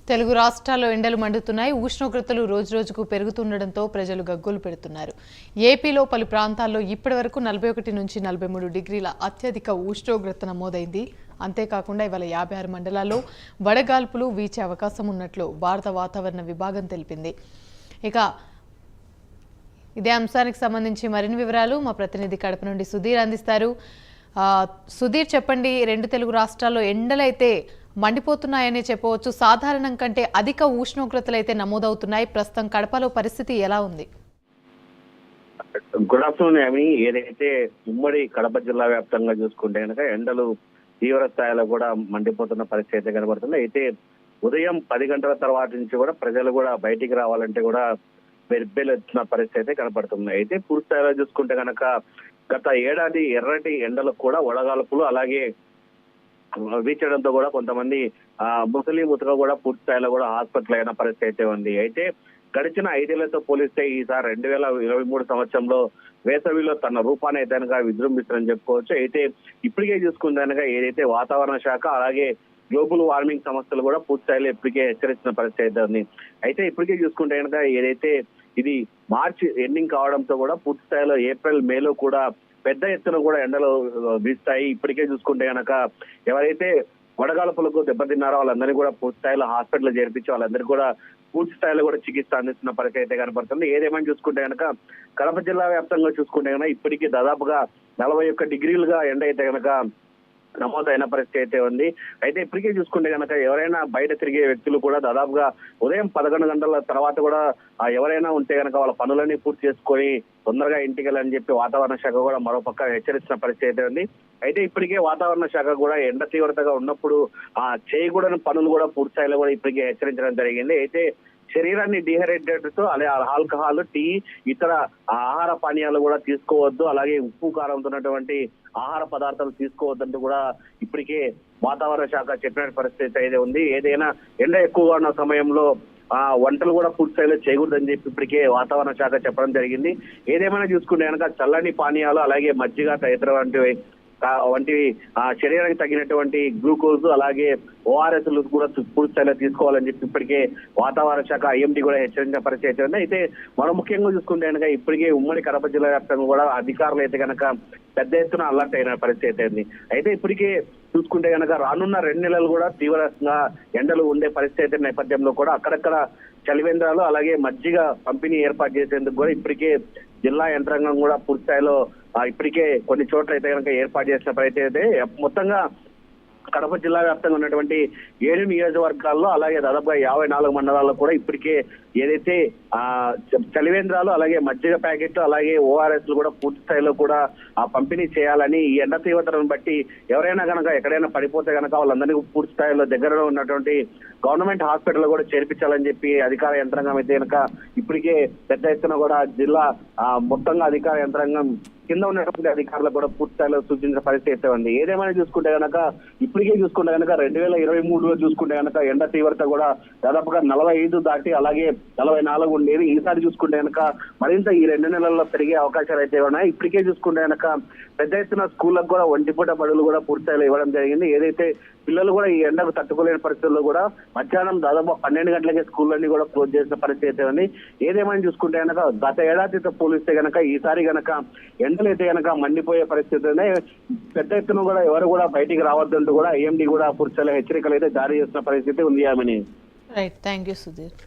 తెలుగు రాష్ట్రాల్లో ఎండలు మండుతున్నాయి. ఉష్ణోగ్రతలు రోజురోజుకు పెరుగుతుండటంతో ప్రజలు గగ్గోలు పెడుతున్నారు. ఏపీలో పలు ప్రాంతాల్లో ఇప్పటివరకు 41 నుంచి 43 డిగ్రీల అత్యధిక ఉష్ణోగ్రత నమోదైంది. అంతేకాకుండా ఇవాళ 56 మండలాల్లో వడగాల్పులు వీచే అవకాశం ఉన్నట్లు భారత వాతావరణ విభాగం తెలిపింది. ఇక ఇదే అంశానికి సంబంధించి మరిన్ని వివరాలు మా ప్రతినిధి కడప నుండి సుధీర్ అందిస్తారు. సుధీర్, చెప్పండి. రెండు తెలుగు రాష్ట్రాల్లో ఎండలైతే మండిపోతున్నాయని చెప్పవచ్చు. సాధారణం కంటే అధిక ఉష్ణోగ్రతలు అయితే నమోదవుతున్నాయి. ప్రస్తుతం కడపలో పరిస్థితి ఎలా ఉంది? Good afternoon Yami. ఏదైతే ఉమ్మడి కడప జిల్లా వ్యాప్తంగా చూసుకుంటే కనుక ఎండలు తీవ్ర స్థాయిలో కూడా మండిపోతున్న పరిస్థితి అయితే కనబడుతుంది. అయితే ఉదయం 10 గంటల తర్వాత నుంచి కూడా ప్రజలు కూడా బయటికి రావాలంటే కూడా బెర్బేలు వచ్చిన పరిస్థితి అయితే కనబడుతుంది. అయితే పూర్తి స్థాయిలో చూసుకుంటే కనుక గత ఏడాది ఎర్రటి ఎండలకు కూడా వడగాల్పులు అలాగే వీచడంతో కూడా కొంతమంది ముసలి ముతక కూడా పూర్తి స్థాయిలో కూడా హాస్పిటల్ అయిన పరిస్థితి అయితే ఉంది. అయితే గడిచిన 5 ఏళ్లతో పోలిస్తే ఈసారి 2023 సంవత్సరంలో వేసవిలో తన రూపాన్ని అయితే కనుక విజృంభిస్తుందని చెప్పుకోవచ్చు. అయితే ఇప్పటికే చూసుకుంటే కనుక ఏదైతే వాతావరణ శాఖ అలాగే గ్లోబల్ వార్మింగ్ సంస్థలు కూడా పూర్తి స్థాయిలో ఇప్పటికే హెచ్చరించిన పరిస్థితి అయితే ఉంది. అయితే ఇప్పటికే చూసుకుంటే కనుక ఏదైతే ఇది మార్చి ఎండింగ్ కావడంతో కూడా పూర్తి స్థాయిలో ఏప్రిల్ మేలో కూడా పెద్ద ఎత్తున కూడా ఎండలు వీస్తాయి. ఇప్పటికే చూసుకుంటే కనుక ఎవరైతే వడగాల్పులకు దెబ్బతిన్నారో వాళ్ళందరినీ కూడా పూర్తి స్థాయిలో హాస్పిటల్ చేర్పించి వాళ్ళందరికీ కూడా పూర్తి స్థాయిలో కూడా చికిత్స అందిస్తున్న పరిస్థితి అయితే కనపడుతుంది. ఏదేమని చూసుకుంటే కనుక కడప జిల్లా వ్యాప్తంగా చూసుకుంటే కనుక ఇప్పటికీ దాదాపుగా 41 డిగ్రీలుగా ఎండ అయితే కనుక నమోదైన పరిస్థితి అయితే ఉంది. అయితే ఇప్పటికే చూసుకుంటే కనుక ఎవరైనా బయట తిరిగే వ్యక్తులు కూడా దాదాపుగా ఉదయం 11 గంటల తర్వాత కూడా ఎవరైనా ఉంటే కనుక వాళ్ళ పనులన్నీ పూర్తి చేసుకొని తొందరగా ఇంటికి వెళ్ళని చెప్పి వాతావరణ శాఖ కూడా మరోపక్క హెచ్చరించిన పరిస్థితి అయితే ఉంది. అయితే ఇప్పటికే వాతావరణ శాఖ కూడా ఎండ తీవ్రతగా ఉన్నప్పుడు చేయకూడని పనులు కూడా పూర్తి స్థాయిలో కూడా ఇప్పటికే హెచ్చరించడం జరిగింది. అయితే శరీరాన్ని డిహైడ్రేట్ తో అలాగే ఆల్కహాల్, టీ, ఇతర ఆహార పానీయాలు కూడా తీసుకోవద్దు, అలాగే ఉప్పు కారంతో ఉన్నటువంటి ఆహార పదార్థాలు తీసుకోవద్దంటూ కూడా ఇప్పటికే వాతావరణ శాఖ చెప్పిన పరిస్థితి అయితే ఉంది. ఏదైనా ఎండ ఎక్కువగా ఉన్న సమయంలో వంటలు కూడా పూర్తి స్థాయిలో చేయకూడదని చెప్పి ఇప్పటికే వాతావరణ శాఖ చెప్పడం జరిగింది. ఏదేమైనా చూసుకుంటే కనుక చల్లని పానీయాలు అలాగే మజ్జిగ తదితర వంటివి శరీరానికి తగినటువంటి గ్లూకోజ్ అలాగే ORS కూడా పూర్తి స్థాయిలో తీసుకోవాలని చెప్పి ఇప్పటికే వాతావరణ శాఖ IMD కూడా హెచ్చరించిన పరిస్థితి ఉంది. అయితే మనం ముఖ్యంగా చూసుకుంటే కనుక ఇప్పటికే ఉమ్మడి కడప జిల్లా వ్యాప్తంగా కూడా అధికారులు అయితే కనుక పెద్ద ఎత్తున అలర్ట్ అయిన పరిస్థితి ఉంది. అయితే ఇప్పటికే చూసుకుంటే కనుక రానున్న 2 నెలలు కూడా తీవ్రంగా ఎండలు ఉండే పరిస్థితి నేపథ్యంలో కూడా అక్కడక్కడ చలివేంద్రాలు అలాగే మజ్జిగ పంపిణీ ఏర్పాటు చేసేందుకు కూడా ఇప్పటికే జిల్లా యంత్రాంగం కూడా పూర్తి స్థాయిలో ఇప్పటికే కొన్ని చోట్ల అయితే కనుక ఏర్పాటు చేసిన పరిస్థితి అయితే మొత్తంగా కడప జిల్లా వ్యాప్తంగా ఉన్నటువంటి 7 నియోజకవర్గాల్లో అలాగే దాదాపుగా 54 మండలాల్లో కూడా ఇప్పటికే ఏదైతే చలివేంద్రాలు అలాగే మజ్జిగ ప్యాకెట్లు అలాగే ORS కూడా పూర్తి స్థాయిలో కూడా పంపిణీ చేయాలని ఈ ఎండ తీవ్రతను బట్టి ఎవరైనా కనుక ఎక్కడైనా పడిపోతే కనుక వాళ్ళందరినీ పూర్తి స్థాయిలో దగ్గరలో ఉన్నటువంటి గవర్నమెంట్ హాస్పిటల్ కూడా చేర్పించాలని చెప్పి అధికార యంత్రాంగం అయితే కనుక ఇప్పటికే పెద్ద ఎత్తున కూడా జిల్లా మొత్తంగా అధికార యంత్రాంగం కింద ఉన్నటువంటి అధికారులకు కూడా పూర్తి స్థాయిలో సూచించిన పరిస్థితి అయితే ఉంది. ఏదేమైనా చూసుకుంటే కనుక ఇప్పటికే చూసుకుంటే కనుక 2023లో చూసుకుంటే కనుక ఎండ తీవ్రత కూడా దాదాపుగా 45 దాటి అలాగే 44 ఉండేది. ఈసారి చూసుకుంటే కనుక మరింత ఈ 2 నెలల్లో పెరిగే అవకాశాలు అయితే ఉన్నాయి. ఇప్పటికే చూసుకుంటే కనుక పెద్ద ఎత్తున స్కూళ్ళకు కూడా ఒంటిపూట బడులు కూడా పూర్తి స్థాయిలో ఇవ్వడం జరిగింది. ఏదైతే పిల్లలు కూడా ఈ ఎండకు తట్టుకోలేని పరిస్థితుల్లో కూడా మధ్యాహ్నం దాదాపు 12 గంటలకే స్కూళ్ళన్నీ కూడా క్లోజ్ చేసిన పరిస్థితి అయితే ఉంది. ఏదేమైనా చూసుకుంటే కనుక గత ఏడాదితో పోలిస్తే కనుక ఈసారి కనుక ఎండలు అయితే కనుక మండిపోయే పరిస్థితి పెద్ద ఎత్తున కూడా ఎవరు కూడా బయటికి రావద్దంటూ కూడా IMD కూడా పూర్తి స్థాయిలో హెచ్చరికలు అయితే జారీ చేసిన పరిస్థితి ఉంది. Right, thank you Sudheer.